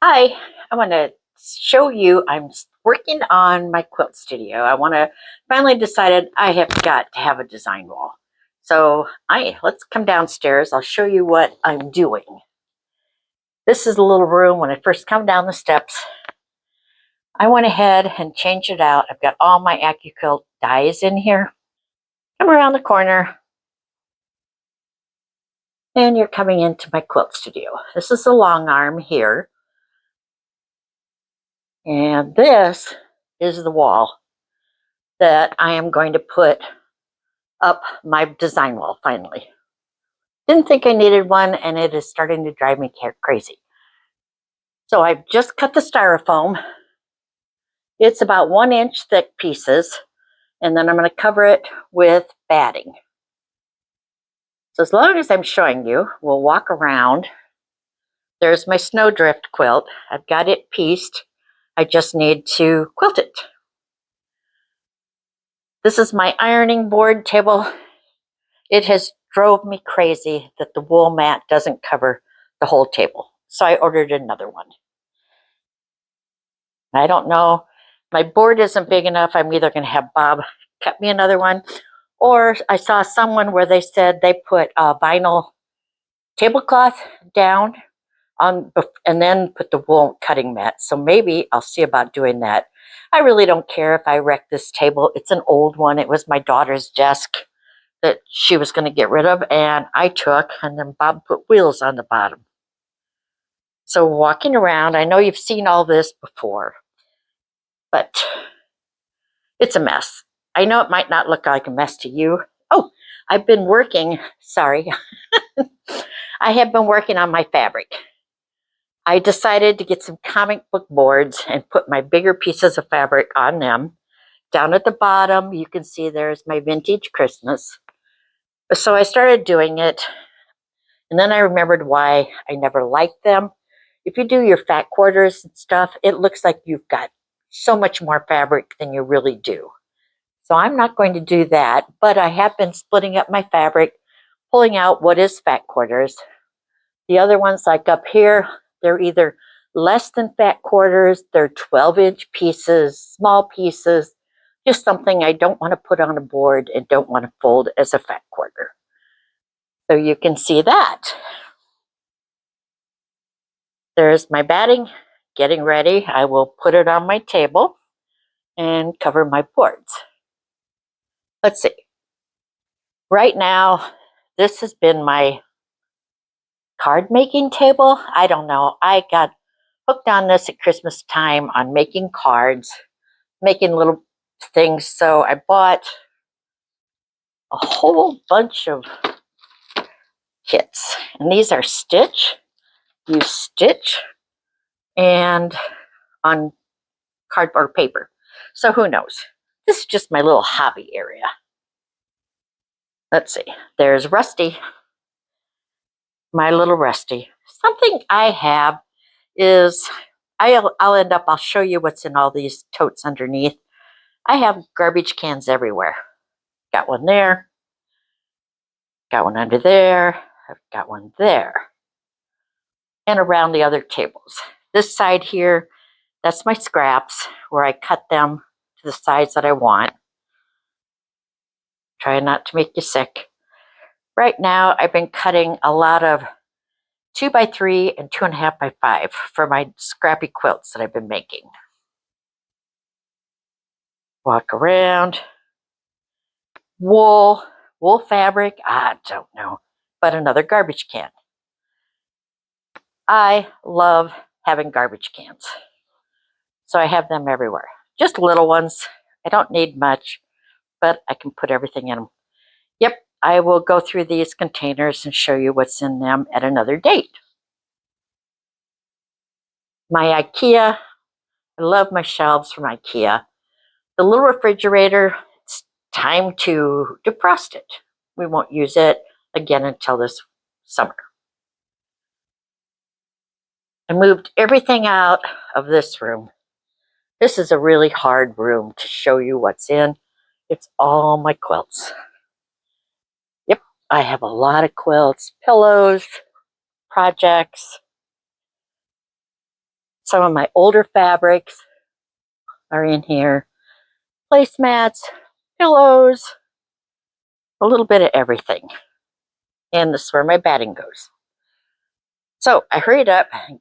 Hi, I want to show you I'm working on my quilt studio. I want to finally decided I have got to have a design wall. So let's come downstairs. I'll show you what I'm doing. This is a little room. When I first come down the steps, I went ahead and changed it out. I've got all my AccuQuilt dies in here. Come around the corner and you're coming into my quilt studio. This is the long arm here. And this is the wall that I am going to put up my design wall finally. Didn't think I needed one, and it is starting to drive me crazy. So I've just cut the styrofoam. It's about 1-inch thick pieces, and then I'm going to cover it with batting. So as long as I'm showing you, we'll walk around. There's my snowdrift quilt. I've got it pieced. I just need to quilt it. This is my ironing board table. It has drove me crazy that the wool mat doesn't cover the whole table. So I ordered another one. I don't know. My board isn't big enough. I'm either going to have Bob cut me another one, or I saw someone where they said they put a vinyl tablecloth down on and then put the wool cutting mat. So maybe I'll see about doing that. I really don't care if I wreck this table. It's an old one. It was my daughter's desk that she was going to get rid of, and I took, and then Bob put wheels on the bottom. So walking around, I know you've seen all this before, but it's a mess. I know it might not look like a mess to you. Oh, I've been working, sorry. I have been working on my fabric. I decided to get some comic book boards and put my bigger pieces of fabric on them. Down at the bottom, you can see there's my vintage Christmas. So I started doing it, and then I remembered why I never liked them. If you do your fat quarters and stuff, it looks like you've got so much more fabric than you really do. So I'm not going to do that, but I have been splitting up my fabric, pulling out what is fat quarters. The other ones, like up here, they're either less than fat quarters, they're 12-inch pieces, small pieces, just something I don't want to put on a board and don't want to fold as a fat quarter. So you can see that. There's my batting, getting ready. I will put it on my table and cover my boards. Let's see. Right now, this has been my card making table. I don't know. I got hooked on this at Christmas time on making cards, making little things. So I bought a whole bunch of kits. And these are stitch. You stitch and on cardboard paper. So who knows? This is just my little hobby area. Let's see. There's Rusty. My little Rusty. Something I have is I'll show you what's in all these totes underneath. I have garbage cans everywhere. Got one there. Got one under there. I've got one there. And around the other tables. This side here, that's my scraps where I cut them to the size that I want. Try not to make you sick. Right now, I've been cutting a lot of 2x3 and 2.5x5 for my scrappy quilts that I've been making. Walk around. Wool fabric, I don't know, but another garbage can. I love having garbage cans. So I have them everywhere. Just little ones. I don't need much, but I can put everything in them. Yep, I will go through these containers and show you what's in them at another date. My IKEA, I love my shelves from IKEA. The little refrigerator, it's time to defrost it. We won't use it again until this summer. I moved everything out of this room. This is a really hard room to show you what's in. It's all my quilts. Yep, I have a lot of quilts, pillows, projects. Some of my older fabrics are in here. Placemats, pillows, a little bit of everything. And this is where my batting goes. So I hurried up and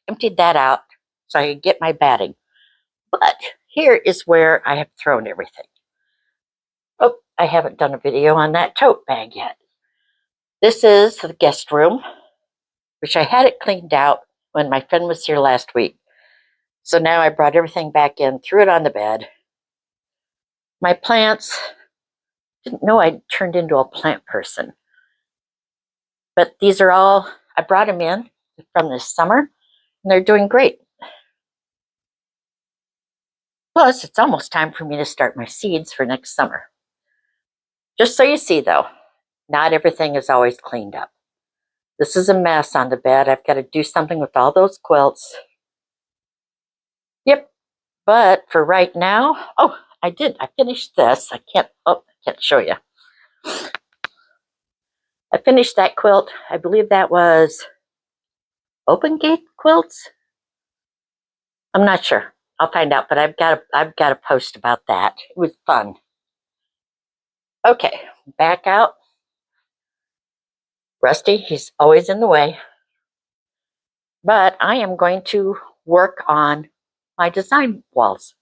emptied that out so I could get my batting. But here is where I have thrown everything. Oh, I haven't done a video on that tote bag yet. This is the guest room, which I had it cleaned out when my friend was here last week. So now I brought everything back in, threw it on the bed. My plants, didn't know I turned into a plant person. But these are all, I brought them in from this summer, and they're doing great. Plus, it's almost time for me to start my seeds for next summer. Just so you see, though, not everything is always cleaned up. This is a mess on the bed. I've got to do something with all those quilts. Yep, but for right now, oh, I finished this. I can't show you. I finished that quilt. I believe that was Open Gate Quilts. I'm not sure. I'll find out, but I've got a post about that. It was fun. Okay, back out. Rusty, he's always in the way. But I am going to work on my design walls.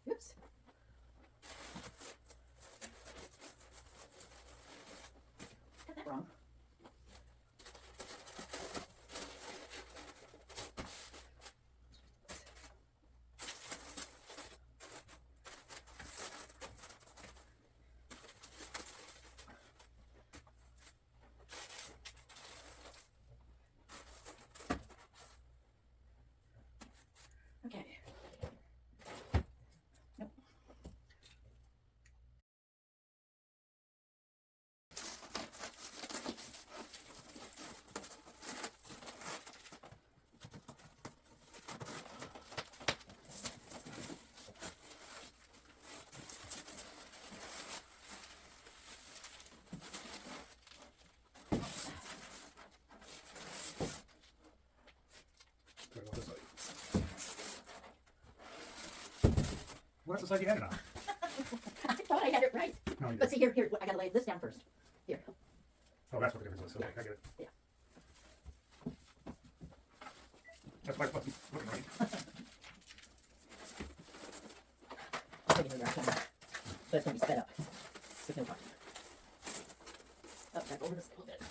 Oops. Got that wrong. Okay. Nope. Well, that's the side you had it on. I thought I had it right. No, you But didn't. see, here, I gotta lay this down first. Here. Oh, that's what the difference was. Okay, I get it. Yeah. That's why it wasn't looking right. I'll take it here, so it's gonna be sped up. We can watch. Oh, back over this a little bit.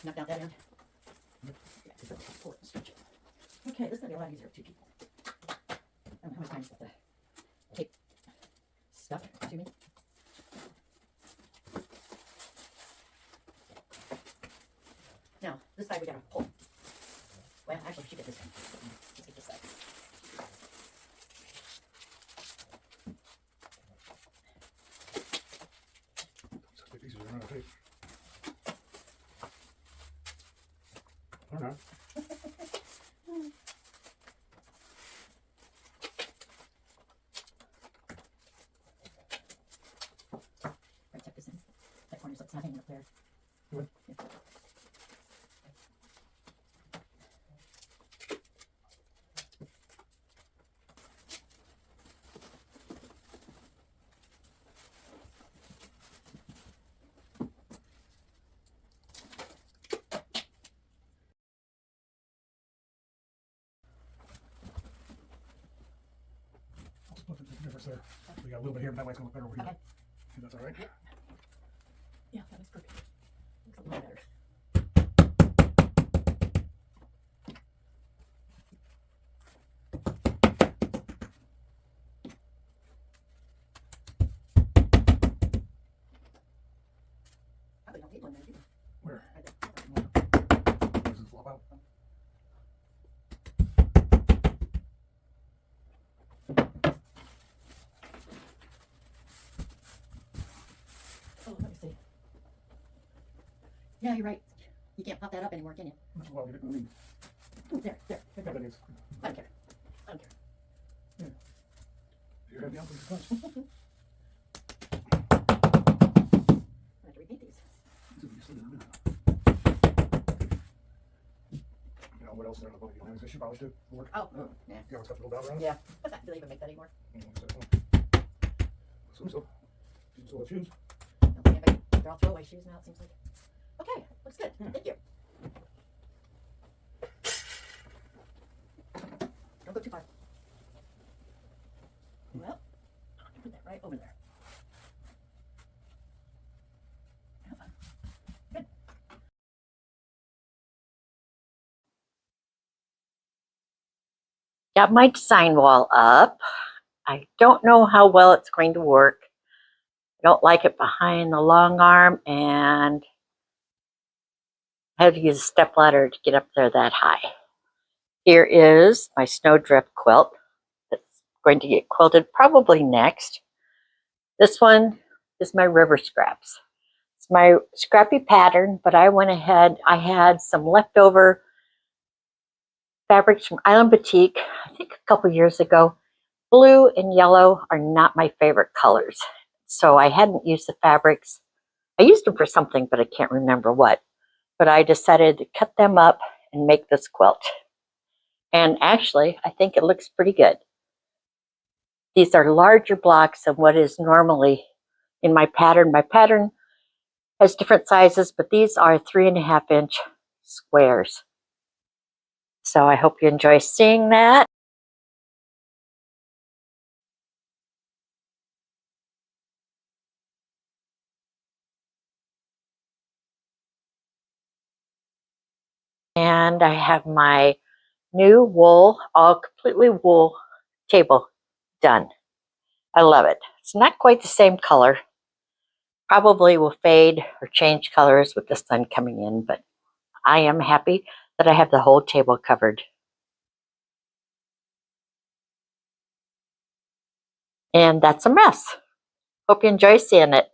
Knock out that end. Yeah, because that'll pull it and stretch it. Okay, this is gonna be a lot easier with two people. I don't know how many times that the tape stuck to me. Now, this side we gotta pull. Well, actually, we should get this one. Let's get this side. there. We got a little bit here, but that might's gonna look better over here. Okay. If that's all right. Yeah, that looks perfect. Looks a little better. Probably don't need one there, do you? Where? Right there. Does it flop out? Oh, let me see. Yeah, you're right. You can't pop that up anymore, can you? Well, you didn't leave. Ooh, there. Yeah, that is. I don't care. I don't care. You're gonna be on the punch. I have to repeat these. You know what else there? Look, you should probably do work. Oh, yeah. You always got to go down around. Yeah. Do they even make that anymore? Assume so. So the shoes. No, they're all throwaway shoes now, it seems like. Okay, looks good. Thank you. Don't go too far. Well, put that right over there. Good. Got my design wall up. I don't know how well it's going to work. I don't like it behind the long arm, and I had to use a step ladder to get up there that high. Here is my snowdrift quilt that's going to get quilted probably next. This one is my river scraps. It's my scrappy pattern, but I went ahead, I had some leftover fabrics from Island Boutique, I think a couple years ago. Blue and yellow are not my favorite colors. So I hadn't used the fabrics. I used them for something, but I can't remember what. But I decided to cut them up and make this quilt. And actually, I think it looks pretty good. These are larger blocks than what is normally in my pattern. My pattern has different sizes, but these are 3.5-inch squares. So I hope you enjoy seeing that. And I have my new wool, all completely wool table done. I love it. It's not quite the same color. Probably will fade or change colors with the sun coming in, but I am happy that I have the whole table covered. And that's a mess. Hope you enjoy seeing it.